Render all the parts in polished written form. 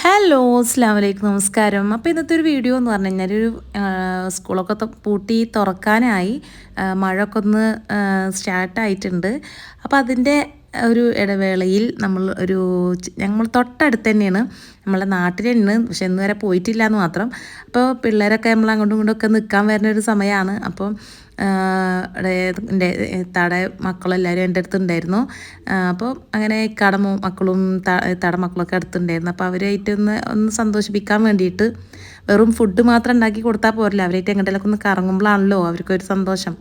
Hello അസ്സലാമു അലൈക്കും നമസ്കാരം. അപ്പോൾ ഇന്നത്തെ ഒരു വീഡിയോ എന്ന് പറഞ്ഞു കഴിഞ്ഞാൽ സ്കൂളൊക്കെ പൂട്ടി തുറക്കാനായി, മഴയൊക്കെ ഒന്ന് സ്റ്റാർട്ടായിട്ടുണ്ട്. അപ്പോൾ അതിൻ്റെ ഒരു ഇടവേളയിൽ ഞങ്ങൾ തൊട്ടടുത്ത് തന്നെയാണ്, നമ്മളെ നാട്ടിൽ തന്നെയാണ്, പക്ഷെ ഇന്ന് വരെ പോയിട്ടില്ല എന്ന് മാത്രം. അപ്പോൾ പിള്ളേരൊക്കെ നമ്മൾ അങ്ങോട്ടും ഇങ്ങോട്ടും ഒക്കെ നിൽക്കാൻ വരുന്ന ഒരു സമയമാണ്. അപ്പോൾ എൻ്റെ ഇത്താടെ മക്കളെല്ലാവരും എൻ്റെ അടുത്തുണ്ടായിരുന്നു. അപ്പോൾ അങ്ങനെ ഇക്കാടെ മക്കളും ഇത്താടെ മക്കളൊക്കെ അടുത്തുണ്ടായിരുന്നു. അപ്പോൾ അവരായിട്ടൊന്ന് സന്തോഷിപ്പിക്കാൻ വേണ്ടിയിട്ട് വെറും ഫുഡ് മാത്രം ഉണ്ടാക്കി കൊടുത്താൽ പോരല്ല, അവരായിട്ട് എങ്ങോട്ടേലൊക്കെ ഒന്ന് കറങ്ങുമ്പോഴാണല്ലോ അവർക്കൊരു സന്തോഷം.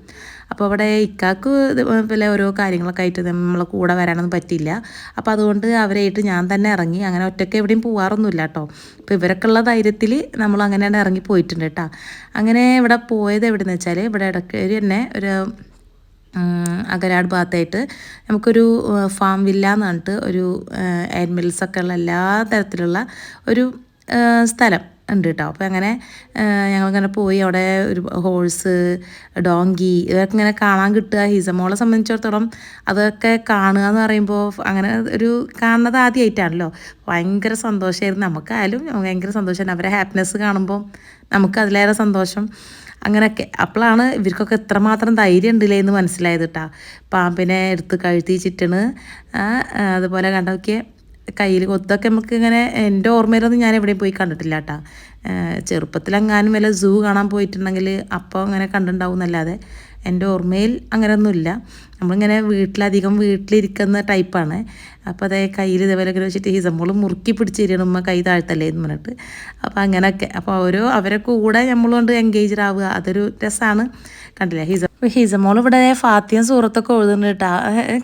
അപ്പോൾ അവിടെ ഇക്കാക്ക് ഇതുപോലെ ഓരോ കാര്യങ്ങളൊക്കെ ആയിട്ട് നമ്മളെ കൂടെ വരാനൊന്നും പറ്റില്ല. അപ്പോൾ അതുകൊണ്ട് അവരായിട്ട് ഞാൻ തന്നെ ഇറങ്ങി. അങ്ങനെ ഒറ്റയ്ക്ക് എവിടെയും പോകാറൊന്നുമില്ല കേട്ടോ. അപ്പോൾ ഇവരൊക്കെ ഉള്ള ധൈര്യത്തിൽ നമ്മൾ അങ്ങനെയാണ് ഇറങ്ങി പോയിട്ടുണ്ട് കേട്ടോ. അങ്ങനെ ഇവിടെ പോയത് എവിടെയെന്ന് വെച്ചാൽ, ഇവിടെ ഇടയ്ക്ക് തന്നെ ഒരു അകരാട് ഭാഗത്തായിട്ട് നമുക്കൊരു ഫാം വില്ല എന്ന് പറഞ്ഞിട്ട് ഒരു ആനിമൽസൊക്കെ ഉള്ള എല്ലാ തരത്തിലുള്ള ഒരു സ്ഥലം ഉണ്ട് കേട്ടോ. അപ്പോൾ അങ്ങനെ ഞങ്ങളിങ്ങനെ പോയി അവിടെ ഒരു ഹോഴ്സ്, ഡോങ്കി, ഇതൊക്കെ ഇങ്ങനെ കാണാൻ കിട്ടുക. ഹിസമോളെ സംബന്ധിച്ചിടത്തോളം അതൊക്കെ കാണുക എന്ന് പറയുമ്പോൾ അങ്ങനെ ഒരു കാണുന്നത് ആദ്യമായിട്ടാണല്ലോ. ഭയങ്കര സന്തോഷമായിരുന്നു നമുക്കായാലും. ഭയങ്കര സന്തോഷമാണ് അവരെ ഹാപ്പിനെസ് കാണുമ്പോൾ നമുക്ക് അതിലേറെ സന്തോഷം. അങ്ങനെയൊക്കെ അപ്പോഴാണ് ഇവർക്കൊക്കെ എത്രമാത്രം ധൈര്യം ഉണ്ടില്ലേ എന്ന് മനസ്സിലായത് കേട്ടോ. പാമ്പിനെ എടുത്ത് കഴുത്തി ചിറ്റണ്, അതുപോലെ കണ്ടൊക്കെ കയ്യിൽ കൊത്തൊക്കെ നമുക്ക് ഇങ്ങനെ, എൻ്റെ ഓർമ്മയിലൊന്നും ഞാൻ എവിടെയും പോയി കണ്ടിട്ടില്ല കേട്ടോ. ചെറുപ്പത്തിലെങ്ങാനും വല്ല സൂ കാണാൻ പോയിട്ടുണ്ടെങ്കിൽ അപ്പോൾ അങ്ങനെ കണ്ടിട്ടുണ്ടാവും എന്നല്ലാതെ എൻ്റെ ഓർമ്മയിൽ അങ്ങനെയൊന്നുമില്ല. നമ്മളിങ്ങനെ വീട്ടിലിരിക്കുന്ന ടൈപ്പാണ്. അപ്പോൾ അതേ കയ്യിൽ ഇതേപോലെ വെച്ചിട്ട് ഹിസമോൾ മുറുക്കി പിടിച്ചിരിക്കണം, ഉമ്മ കൈ താഴ്ത്തല്ലേ എന്ന് പറഞ്ഞിട്ട്. അപ്പോൾ അങ്ങനെയൊക്കെ അപ്പോൾ അവരെ കൂടെ നമ്മളുകൊണ്ട് എൻഗേജ്ഡ് ആവുക, അതൊരു രസമാണ്. കണ്ടില്ലേ ഹിസമോൾ ഇവിടെ ഫാത്തിയും സൂറത്തൊക്കെ എഴുതുന്നുണ്ട് കേട്ടോ,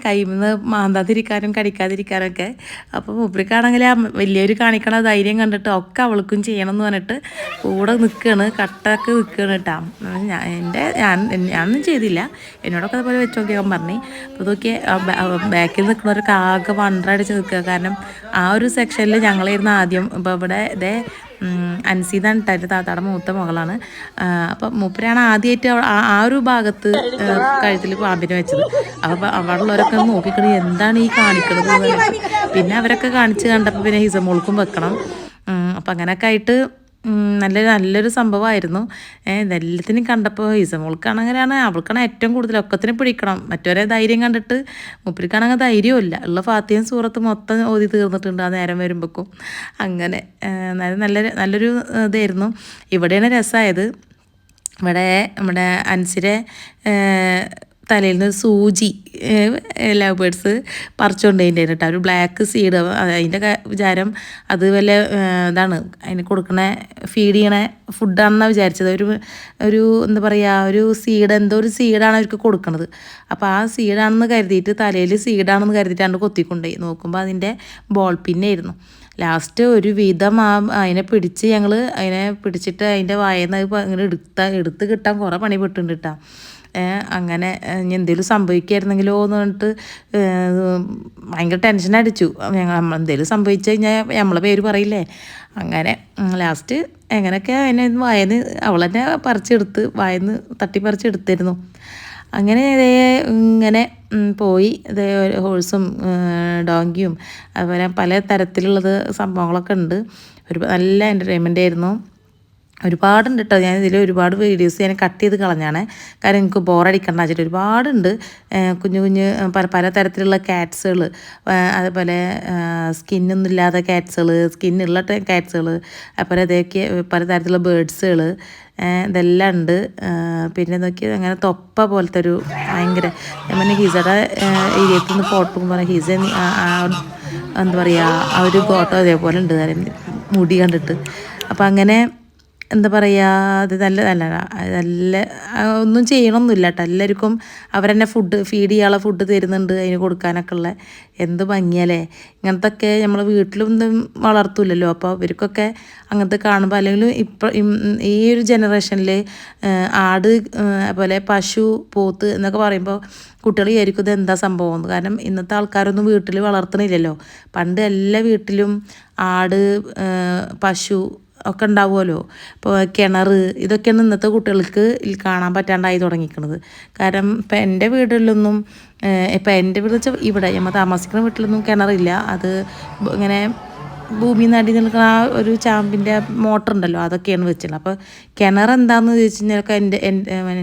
കയ്യിൽ നിന്ന് മാന്താതിരിക്കാനും കടിക്കാതിരിക്കാനൊക്കെ. അപ്പോൾ മൂപ്പരിക്കാണെങ്കിൽ ആ വലിയൊരു കാണിക്കണ ധൈര്യം കണ്ടിട്ട് ഒക്കെ അവൾക്കും ചെയ്യണം എന്ന് പറഞ്ഞിട്ട് കൂടെ നിൽക്കുകയാണ്, കട്ടൊക്കെ നിൽക്കുകയാണ് കേട്ടോ. ഞാനൊന്നും ചെയ്തില്ല, എന്നോടൊക്കെ അതുപോലെ വെച്ച് നോക്കിയാൽ പറഞ്ഞു. അപ്പോൾ ഇതൊക്കെ ബാക്കിൽ നിൽക്കുന്നവരൊക്കെ ആകെ വണ്ടടിച്ച് നിൽക്കുക. കാരണം ആ ഒരു സെക്ഷനിൽ ഞങ്ങളായിരുന്നു ആദ്യം. ഇപ്പോൾ ഇവിടെ അൻസീതാണ് എൻ്റെ താത്താടെ മൂത്ത മകളാണ്. അപ്പം മൂപ്പരാണ് ആദ്യമായിട്ട് ആ ഒരു ഭാഗത്ത് കഴുത്തിൽ പാമ്പിനെ വെച്ചത്. അപ്പോൾ അവിടെ ഉള്ളവരൊക്കെ നോക്കിക്കണി എന്താണ് ഈ കാണിക്കണത്. പിന്നെ അവരൊക്കെ കാണിച്ച് കണ്ടപ്പോൾ പിന്നെ ഹിസമോൾക്കും വെക്കണം. അപ്പം അങ്ങനെയൊക്കെ ആയിട്ട് നല്ലൊരു സംഭവമായിരുന്നു. ഇതെല്ലാത്തിനും കണ്ടപ്പോൾ ഹിസമോൾക്കാണെങ്കിലാണ്, അവൾക്കാണ് ഏറ്റവും കൂടുതൽ ഒക്കത്തിന് പിടിക്കണം. മറ്റവരെ ധൈര്യം കണ്ടിട്ട് മൂപ്പരിക്കാണെങ്കിൽ ധൈര്യമില്ല. ഉള്ള ഫാത്തിയും സൂറത്ത് മൊത്തം ഓതി തീർന്നിട്ടുണ്ട് ആ നേരം വരുമ്പോഴേക്കും. അങ്ങനെ നല്ലൊരു ഇതായിരുന്നു. ഇവിടെയാണ് രസമായത്. ഇവിടെ നമ്മുടെ അൻസിരെ തലയിൽ നിന്ന് സൂചി ലവ് ബേർഡ്സ് പറിച്ചുകൊണ്ടതിൻ്റെ കേട്ടോ, ഒരു ബ്ലാക്ക് സീഡ്. അതിൻ്റെ വിചാരം അത് വല്ല ഇതാണ് അതിന് കൊടുക്കണ ഫീഡ് ചെയ്യണ ഫുഡാണെന്നാണ് വിചാരിച്ചത്. ഒരു എന്താ പറയുക, ഒരു സീഡ്, എന്തോ ഒരു സീഡാണ് അവർക്ക് കൊടുക്കണത്. അപ്പോൾ ആ സീഡാണെന്ന് കരുതിയിട്ട്, തലയിൽ സീഡാണെന്ന് കരുതിയിട്ടാണ് കൊത്തിക്കൊണ്ടുപോയി. നോക്കുമ്പോൾ അതിൻ്റെ ബോൾ പിന്നായിരുന്നു. ലാസ്റ്റ് ഒരു വിധം അതിനെ പിടിച്ചിട്ട് അതിൻ്റെ വായന്ന് ഇങ്ങനെ എടുത്ത് കിട്ടാൻ കുറേ പണി പെട്ടുണ്ട് കേട്ടോ. അങ്ങനെ ഇനി എന്തെങ്കിലും സംഭവിക്കായിരുന്നെങ്കിലോ എന്ന് പറഞ്ഞിട്ട് ഭയങ്കര ടെൻഷൻ അടിച്ചു. എന്തെങ്കിലും സംഭവിച്ചു കഴിഞ്ഞാൽ നമ്മളെ പേര് പറയില്ലേ. അങ്ങനെ ലാസ്റ്റ് എങ്ങനെയൊക്കെ അതിനെ വായന്ന് അവൾ തന്നെ വായന്ന് തട്ടിപ്പറിച്ചെടുത്തിരുന്നു. അങ്ങനെ ഇങ്ങനെ പോയി. ഹോഴ്സും ഡോങ്കിയും അതുപോലെ പല തരത്തിലുള്ളത് സംഭവങ്ങളൊക്കെ ഉണ്ട്. നല്ല എൻ്റർടൈൻമെൻ്റ് ആയിരുന്നു. ഒരുപാടുണ്ട് കേട്ടോ. ഞാൻ ഇതിൽ ഒരുപാട് വീഡിയോസ് ഞാൻ കട്ട് ചെയ്ത് കളഞ്ഞാണ്, കാരണം എനിക്ക് ബോറടിക്കണ്ട വെച്ചിട്ട്. ഒരുപാടുണ്ട് കുഞ്ഞു പല തരത്തിലുള്ള ക്യാറ്റ്സുകൾ, അതുപോലെ സ്കിന്നൊന്നും ഇല്ലാത്ത ക്യാറ്റ്സുകൾ, സ്കിന്നുള്ള ക്യാറ്റ്സുകൾ, അതുപോലെ അതൊക്കെ പലതരത്തിലുള്ള ബേഡ്സുകൾ, ഇതെല്ലാം ഉണ്ട്. പിന്നെ നോക്കി അങ്ങനെ തൊപ്പ പോലത്തെ ഒരു ഭയങ്കര, ഞാൻ ഹിസയുടെ ഏരിയത്തിൽ നിന്ന് ഫോട്ടോ പറഞ്ഞാൽ ഹിസ എന്താ പറയുക, ആ ഒരു ഫോട്ടോ അതേപോലെ ഉണ്ട് മുടി കണ്ടിട്ട്. അപ്പം അങ്ങനെ എന്താ പറയുക, അത് നല്ല ഒന്നും ചെയ്യണമൊന്നുമില്ല കേട്ടോ. എല്ലാവർക്കും അവരെന്നെ ഫീഡ് ചെയ്യാനുള്ള ഫുഡ് തരുന്നുണ്ട്, അതിന് കൊടുക്കാനൊക്കെ ഉള്ള. എന്ത് ഭംഗിയല്ലേ. ഇങ്ങനത്തൊക്കെ നമ്മൾ വീട്ടിലൊന്നും വളർത്തൂലല്ലോ. അപ്പോൾ ഇവർക്കൊക്കെ അങ്ങനത്തെ കാണുമ്പോൾ, അല്ലെങ്കിൽ ഈ ഒരു ജനറേഷനിൽ ആട്, അതുപോലെ പശു, പോത്ത് എന്നൊക്കെ പറയുമ്പോൾ കുട്ടികൾ വിചാരിക്കും ഇത് എന്താ സംഭവം. കാരണം ഇന്നത്തെ ആൾക്കാരൊന്നും വീട്ടിൽ വളർത്തണില്ലല്ലോ. പണ്ട് എല്ലാ വീട്ടിലും ആട്, പശു ഒക്കെ ഉണ്ടാവുമല്ലോ. ഇപ്പോൾ കിണർ, ഇതൊക്കെയാണ് ഇന്നത്തെ കുട്ടികൾക്ക് കാണാൻ പറ്റാണ്ടായി തുടങ്ങിയിരിക്കുന്നത്. കാരണം ഇപ്പം എൻ്റെ വീട്ടിലൊന്നും, ഇപ്പം എൻ്റെ വീട് വെച്ചാൽ ഇവിടെ നമ്മൾ താമസിക്കുന്ന വീട്ടിലൊന്നും കിണറില്ല. അത് ഇങ്ങനെ ഭൂമിയിൽ നിന്ന് അടി നിൽക്കുന്ന ആ ഒരു ചാമ്പിൻ്റെ മോട്ടർ ഉണ്ടല്ലോ അതൊക്കെയാണ് വെച്ചിട്ടുള്ളത്. അപ്പോൾ കിണർ എന്താണെന്ന് ചോദിച്ചു കഴിഞ്ഞാൽ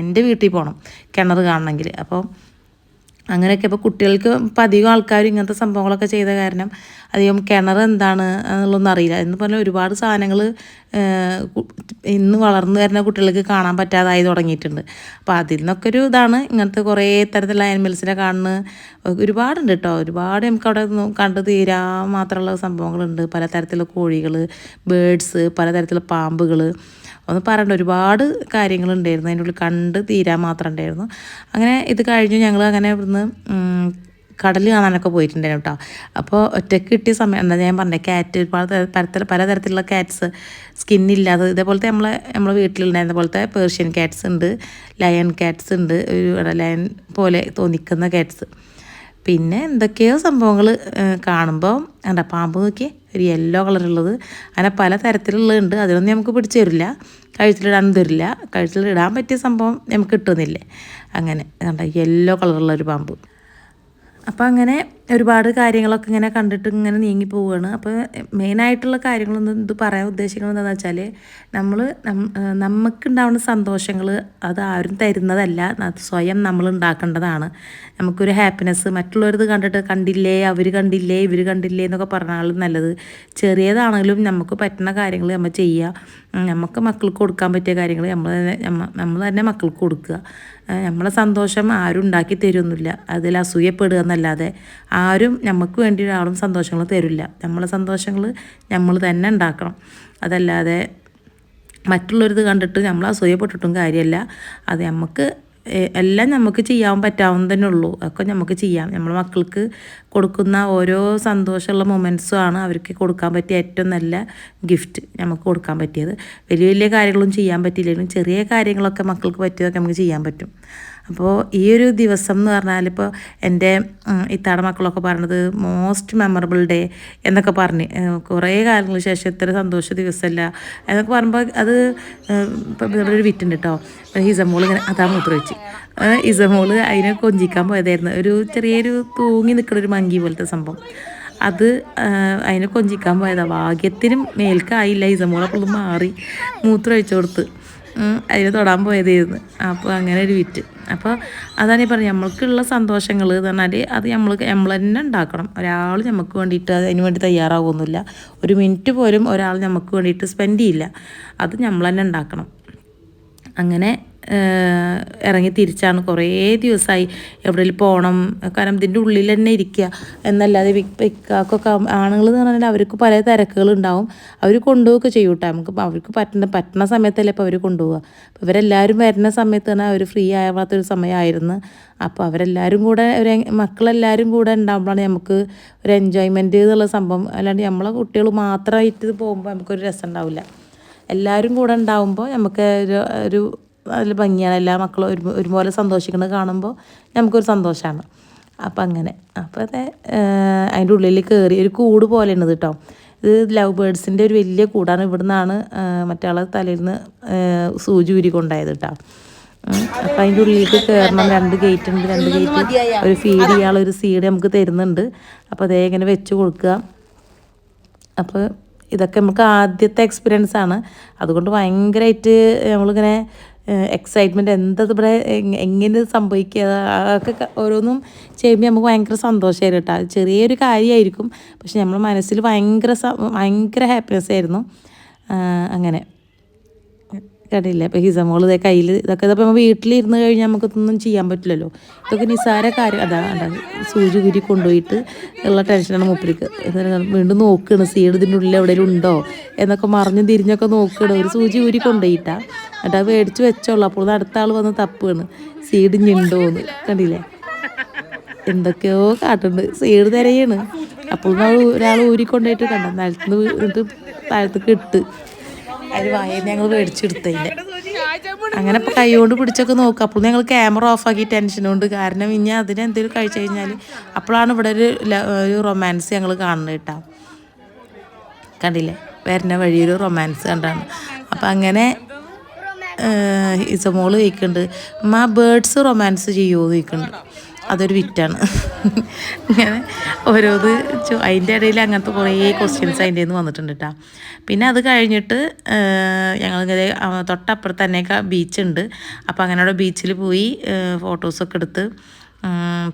എൻ്റെ വീട്ടിൽ പോകണം കിണർ കാണണമെങ്കിൽ. അപ്പോൾ അങ്ങനെയൊക്കെ ഇപ്പോൾ കുട്ടികൾക്ക് ഇപ്പം അധികം ആൾക്കാരും ഇങ്ങനത്തെ സംഭവങ്ങളൊക്കെ ചെയ്ത കാരണം അധികം കിണർ എന്താണ് എന്നുള്ളതൊന്നും അറിയില്ല. എന്ന് പറഞ്ഞാൽ ഒരുപാട് സാധനങ്ങൾ ഇന്ന് വളർന്നു വരുന്ന കുട്ടികൾക്ക് കാണാൻ പറ്റാതായി തുടങ്ങിയിട്ടുണ്ട്. അപ്പോൾ അതിൽ നിന്നൊക്കെ ഒരു ഇതാണ് ഇങ്ങനത്തെ കുറേ തരത്തിലുള്ള ആനിമൽസിനെ കാണുന്ന ഒരുപാടുണ്ട് കേട്ടോ. ഒരുപാട് നമുക്ക് അവിടെ കണ്ട് തീരാ മാത്രമുള്ള സംഭവങ്ങളുണ്ട്. പലതരത്തിലുള്ള കോഴികൾ, ബേഡ്സ്, പലതരത്തിലുള്ള പാമ്പുകൾ, ഒന്ന് പറയണ്ട ഒരുപാട് കാര്യങ്ങളുണ്ടായിരുന്നു. അതിൻ്റെ ഉള്ളിൽ കണ്ട് തീരാൻ മാത്രം ഉണ്ടായിരുന്നു. അങ്ങനെ ഇത് കഴിഞ്ഞ് ഞങ്ങൾ അങ്ങനെ ഇവിടുന്ന് കടൽ കാണാനൊക്കെ പോയിട്ടുണ്ടായിരുന്നു കേട്ടോ. അപ്പോൾ ഒറ്റയ്ക്ക് കിട്ടിയ സമയം എന്താ ഞാൻ പറഞ്ഞത്, ക്യാറ്റ് പലതരത്തിലുള്ള ക്യാറ്റ്സ്, സ്കിന്നില്ലാതെ ഇതേപോലത്തെ നമ്മളെ വീട്ടിലുണ്ടായിരുന്ന പോലത്തെ പേർഷ്യൻ ക്യാറ്റ്സ് ഉണ്ട്, ലയൺ ക്യാറ്റ്സ് ഉണ്ട്, ഒരു ലയൺ പോലെ തോന്നിക്കുന്ന ക്യാറ്റ്സ്. പിന്നെ എന്തൊക്കെയോ സംഭവങ്ങൾ കാണുമ്പോൾ എന്താ പാമ്പ് നോക്കി ഒരു യെല്ലോ കളറുള്ളത്, അങ്ങനെ പല തരത്തിലുള്ളതുണ്ട്. അതിലൊന്നും നമുക്ക് പിടിച്ചു തരില്ല, കഴുത്തിലിടാൻ തരില്ല. കഴുത്തിലിടാൻ പറ്റിയ സംഭവം നമുക്ക് കിട്ടുന്നില്ലേ, അങ്ങനെ കണ്ട യെല്ലോ കളറുള്ളൊരു പാമ്പ്. അപ്പോൾ അങ്ങനെ ഒരുപാട് കാര്യങ്ങളൊക്കെ ഇങ്ങനെ കണ്ടിട്ട് ഇങ്ങനെ നീങ്ങി പോവുകയാണ്. അപ്പോൾ മെയിനായിട്ടുള്ള കാര്യങ്ങളൊന്നും ഇത് പറയാൻ ഉദ്ദേശിക്കുന്നത് എന്താണെന്ന് വെച്ചാൽ നമുക്കുണ്ടാവുന്ന സന്തോഷങ്ങൾ അത് ആരും തരുന്നതല്ല, അത് സ്വയം നമ്മൾ ഉണ്ടാക്കേണ്ടതാണ്. നമുക്കൊരു ഹാപ്പിനെസ് മറ്റുള്ളവരത് കണ്ടിട്ട് കണ്ടില്ലേ, അവർ കണ്ടില്ലേ, ഇവർ കണ്ടില്ലേ എന്നൊക്കെ പറഞ്ഞാലും നല്ലത് ചെറിയതാണെങ്കിലും നമുക്ക് പറ്റുന്ന കാര്യങ്ങൾ നമ്മൾ ചെയ്യുക. നമുക്ക് മക്കൾക്ക് കൊടുക്കാൻ പറ്റിയ കാര്യങ്ങൾ നമ്മൾ തന്നെ മക്കൾക്ക് കൊടുക്കുക. നമ്മളെ സന്തോഷം ആരും ഉണ്ടാക്കി തരുമൊന്നുമില്ല, അതിൽ അസൂയപ്പെടുക എന്നല്ലാതെ ആരും നമുക്ക് വേണ്ടി ഒരാളും സന്തോഷങ്ങൾ തരില്ല. നമ്മളെ സന്തോഷങ്ങൾ നമ്മൾ തന്നെ ഉണ്ടാക്കണം. അതല്ലാതെ മറ്റുള്ളവരത് കണ്ടിട്ട് നമ്മൾ അസൂയപ്പെട്ടിട്ടും കാര്യമല്ല. അത് നമുക്ക് എല്ലാം നമുക്ക് ചെയ്യാൻ പറ്റാവുന്നതന്നെ ഉള്ളൂ. ഒക്കെ നമുക്ക് ചെയ്യാം. നമ്മൾ മക്കൾക്ക് കൊടുക്കുന്ന ഓരോ സന്തോഷമുള്ള മൊമെൻറ്റ്സും ആണ് അവർക്ക് കൊടുക്കാൻ പറ്റിയ ഏറ്റവും നല്ല ഗിഫ്റ്റ് നമുക്ക് കൊടുക്കാൻ പറ്റിയത്. വലിയ വലിയ കാര്യങ്ങളൊന്നും ചെയ്യാൻ പറ്റിയില്ലെങ്കിലും ചെറിയ കാര്യങ്ങളൊക്കെ മക്കൾക്ക് പറ്റിയതൊക്കെ നമുക്ക് ചെയ്യാൻ പറ്റും. അപ്പോൾ ഈ ഒരു ദിവസം എന്ന് പറഞ്ഞാൽ ഇപ്പോൾ എൻ്റെ ഇത്താടെ മക്കളൊക്കെ പറഞ്ഞത് മോസ്റ്റ് മെമ്മറബിൾ ഡേ എന്നൊക്കെ പറഞ്ഞ് കുറേ കാലങ്ങൾക്ക് ശേഷം ഇത്ര സന്തോഷ ദിവസമല്ല എന്നൊക്കെ പറയുമ്പോൾ അത് ഇപ്പോൾ ഇവിടെ ഒരു വിറ്റുണ്ട് കേട്ടോ. ഹിസമോൾ ഇങ്ങനെ അതാ മൂത്രം വെച്ച് ഹിസമോൾ അതിനെ കൊഞ്ചിക്കാൻ പോയതായിരുന്നു. ഒരു ചെറിയൊരു തൂങ്ങി നിൽക്കുന്ന ഒരു മങ്കി പോലത്തെ സംഭവം, അത് അതിനെ കൊഞ്ചിക്കാൻ പോയതാണ്. ഭാഗ്യത്തിനും മേൽക്കായില്ല, ഹിസമോൾ അപ്പോൾ മാറി മൂത്രം ഒഴിച്ചു കൊടുത്ത് അതിന് തൊടാൻ പോയതായിരുന്നു. അപ്പോൾ അങ്ങനെ ഒരു വിറ്റ്. അപ്പോൾ അതാണ് ഈ പറഞ്ഞത്, നമ്മൾക്കുള്ള സന്തോഷങ്ങൾ എന്ന് പറഞ്ഞാൽ അത് നമ്മൾ തന്നെ ഉണ്ടാക്കണം. ഒരാൾ നമുക്ക് വേണ്ടിയിട്ട് അതിന് വേണ്ടി തയ്യാറാവുന്നില്ല. ഒരു മിനിറ്റ് പോലും ഒരാൾ നമുക്ക് വേണ്ടിയിട്ട് സ്പെൻഡ് ചെയ്യില്ല. അത് നമ്മൾ തന്നെ ഉണ്ടാക്കണം. അങ്ങനെ ഇറങ്ങി തിരിച്ചാണ്. കുറേ ദിവസമായി എവിടെയെങ്കിലും പോകണം, കാരണം ഇതിൻ്റെ ഉള്ളിൽ തന്നെ ഇരിക്കുക എന്നല്ലാതെ ഇക്കാക്കൊക്കെ ആണുങ്ങൾ എന്ന് പറഞ്ഞാൽ അവർക്ക് പല തിരക്കുകളുണ്ടാവും. അവർ കൊണ്ടുപോവുകയൊക്കെ ചെയ്യും കേട്ടോ. നമുക്ക് അവർക്ക് പറ്റുന്ന സമയത്തല്ലേ ഇപ്പോൾ അവർ കൊണ്ടുപോവുക. അപ്പോൾ ഇവരെല്ലാവരും വരുന്ന സമയത്ത് തന്നെ അവർ ഫ്രീ ആവാത്തൊരു സമയമായിരുന്നു. അപ്പോൾ അവരെല്ലാവരും കൂടെ മക്കളെല്ലാവരും കൂടെ ഉണ്ടാകുമ്പോഴാണ് നമുക്ക് ഒരു എൻജോയ്മെൻറ്റ് എന്നുള്ള സംഭവം. അല്ലാണ്ട് നമ്മളെ കുട്ടികൾ മാത്രമായിട്ട് പോകുമ്പോൾ നമുക്കൊരു രസം ഉണ്ടാവില്ല. എല്ലാവരും കൂടെ ഉണ്ടാകുമ്പോൾ നമുക്ക് ഒരു അതിൽ ഭംഗിയാണ്. എല്ലാ മക്കളും ഒരുപോലെ സന്തോഷിക്കുന്നത് കാണുമ്പോൾ നമുക്കൊരു സന്തോഷമാണ്. അപ്പം അങ്ങനെ അപ്പോൾ അതിൻ്റെ ഉള്ളിൽ കയറി ഒരു കൂട് പോലെയാണ് കേട്ടോ. ഇത് ലവ് ബേർഡ്സിൻ്റെ ഒരു വലിയ കൂടാണ്. ഇവിടെ നിന്നാണ് മറ്റാളെ തലയിൽ നിന്ന് സൂചി ഊരി കൊണ്ടായത് കേട്ടോ. അപ്പം അതിൻ്റെ ഉള്ളിലേക്ക് കയറണം. 2 ഗേറ്റ് ഉണ്ട്. 2 ഗേറ്റ് ഒരു ഫീഡ് ചെയ്യാനുള്ള ഒരു സീഡ് നമുക്ക് തരുന്നുണ്ട്. അപ്പോൾ അതേ ഇങ്ങനെ വെച്ച് കൊടുക്കുക. അപ്പോൾ ഇതൊക്കെ നമുക്ക് ആദ്യത്തെ എക്സ്പീരിയൻസ് ആണ്. അതുകൊണ്ട് ഭയങ്കരമായിട്ട് നമ്മളിങ്ങനെ എക്സൈറ്റ്മെൻറ്റ് എന്തത് ഇവിടെ എങ്ങനെ സംഭവിക്കുക അതൊക്കെ ഓരോന്നും ചെയ്യുമ്പോൾ നമുക്ക് ഭയങ്കര സന്തോഷമായിരുന്നു കേട്ടോ. ചെറിയൊരു കാര്യമായിരിക്കും, പക്ഷെ നമ്മുടെ മനസ്സിൽ ഭയങ്കര ഹാപ്പിനെസ് ആയിരുന്നു. അങ്ങനെ കണ്ടില്ലേ ഇപ്പോൾ ഹിസമോൾ ഇതേ കയ്യിൽ ഇതൊക്കെ ഇപ്പോൾ നമ്മൾ വീട്ടിലിരുന്ന് കഴിഞ്ഞാൽ നമുക്കൊന്നും ചെയ്യാൻ പറ്റില്ലല്ലോ. ഇതൊക്കെ നിസ്സാര കാര്യം. അതാണ് സൂചി കുരി കൊണ്ടുപോയിട്ട് ഉള്ള ടെൻഷനാണ് മൂപ്പർക്ക്. വീണ്ടും നോക്കുകയാണ് സീഡ് ഇതിൻ്റെ ഉള്ളിൽ എവിടെയെങ്കിലും ഉണ്ടോ എന്നൊക്കെ മറിഞ്ഞും തിരിഞ്ഞൊക്കെ നോക്കുകയാണ്. ഒരു സൂചി ഊരി കൊണ്ടുപോയിട്ടാണ് എന്നിട്ട് അത് മേടിച്ച് വെച്ചോളൂ. അപ്പോൾ അടുത്ത ആൾ വന്ന് തപ്പുകയാണ് സീഡ് ഞുണ്ടോന്ന്. കണ്ടില്ലേ എന്തൊക്കെയോ കാട്ടുണ്ട്. സീഡ് തിരയാണ്. അപ്പോൾ ഒരാൾ ഊരിക്കൊണ്ടുപോയിട്ട് കണ്ട നിലത്ത് വീണിട്ട് താഴത്തേക്ക് ഇട്ട് അതിന് വായന ഞങ്ങൾ മേടിച്ചെടുത്തതിൻ്റെ. അങ്ങനെ ഇപ്പോൾ കൈ കൊണ്ട് പിടിച്ചൊക്കെ നോക്കുക. അപ്പോൾ ഞങ്ങൾ ക്യാമറ ഓഫാക്കി ടെൻഷനുണ്ട്. കാരണം ഇനി അതിനെന്തെങ്കിലും കഴിച്ചു കഴിഞ്ഞാൽ അപ്പോഴാണ് ഇവിടെ ഒരു റൊമാൻസ് ഞങ്ങൾ കാണുന്നത് കേട്ടോ. കണ്ടില്ലേ വരുന്ന വഴിയൊരു റൊമാൻസ് കണ്ടാണ്. അപ്പം അങ്ങനെ ഇസമോള് ചോദിക്കുന്നുണ്ട്, ബേർഡ്സ് റൊമാൻസ് ചെയ്യുമോ എന്ന് ചോദിക്കുന്നുണ്ട്. അതൊരു വിറ്റാണ്. ഇങ്ങനെ ഓരോത് അതിൻ്റെ ഇടയിൽ അങ്ങനത്തെ കുറേ ക്വസ്റ്റ്യൻസ് അതിൻ്റെ നിന്ന് വന്നിട്ടുണ്ട് കേട്ടോ. പിന്നെ അത് കഴിഞ്ഞിട്ട് ഞങ്ങളിങ്ങനെ തൊട്ടപ്പുറത്ത് തന്നെയൊക്കെ ബീച്ചുണ്ട്. അപ്പോൾ അങ്ങനെ അവിടെ ബീച്ചിൽ പോയി ഫോട്ടോസൊക്കെ എടുത്ത്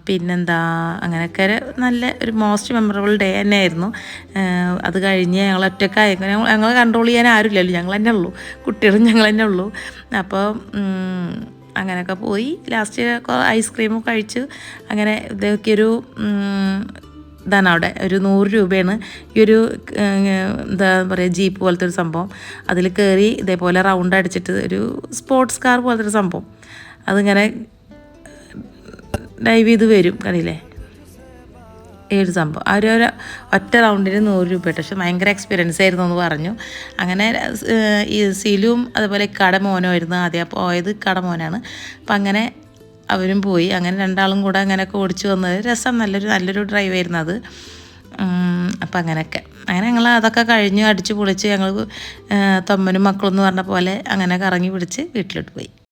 പിന്നെന്താ അങ്ങനെയൊക്കെ നല്ല ഒരു മോസ്റ്റ് മെമ്മറബിൾ ഡേ തന്നെ ആയിരുന്നു. അത് കഴിഞ്ഞ് ഞങ്ങൾ ഒറ്റക്കായി ഞങ്ങൾ കൺട്രോൾ ചെയ്യാൻ ആരുമില്ലല്ലോ, ഞങ്ങൾ തന്നെ ഉള്ളൂ, കുട്ടികളും ഞങ്ങൾ തന്നെ ഉള്ളൂ. അപ്പോൾ അങ്ങനെയൊക്കെ പോയി ലാസ്റ്റ് ഐസ്ക്രീമും കഴിച്ച് അങ്ങനെ ഇതൊക്കെ ഒരു ഇതാണ് അവിടെ ഒരു 100 രൂപയാണ് ഈ ഒരു എന്താ പറയുക ജീപ്പ് പോലത്തെ ഒരു സംഭവം. അതിൽ കയറി ഇതേപോലെ റൗണ്ട് അടിച്ചിട്ട് ഒരു സ്പോർട്സ് കാർ പോലത്തെ ഒരു സംഭവം അതിങ്ങനെ ഡൈവ് ചെയ്ത് വരും കണ്ടില്ലേ ഈ ഒരു സംഭവം. ആ ഒരു ഒറ്റ റൗണ്ടിന് 100 രൂപ. പക്ഷെ ഭയങ്കര എക്സ്പീരിയൻസ് ആയിരുന്നു എന്ന് പറഞ്ഞു. അങ്ങനെ ഈ സീലും അതുപോലെ ഇക്കാടെ മോനും ആയിരുന്നു ആദ്യം പോയത്, ഇക്കാടെ മോനാണ്. അപ്പം അങ്ങനെ അവരും പോയി. അങ്ങനെ രണ്ടാളും കൂടെ അങ്ങനെയൊക്കെ ഓടിച്ചു വന്നത് രസം, നല്ലൊരു ഡ്രൈവ് ആയിരുന്നു അത്. അപ്പം അങ്ങനെയൊക്കെ അങ്ങനെ ഞങ്ങൾ അതൊക്കെ കഴിഞ്ഞ് അടിച്ച് പൊളിച്ച് ഞങ്ങൾ തൊമ്മനും മക്കളെന്ന് പറഞ്ഞ പോലെ അങ്ങനെ കറങ്ങി പിടിച്ച് വീട്ടിലോട്ട് പോയി.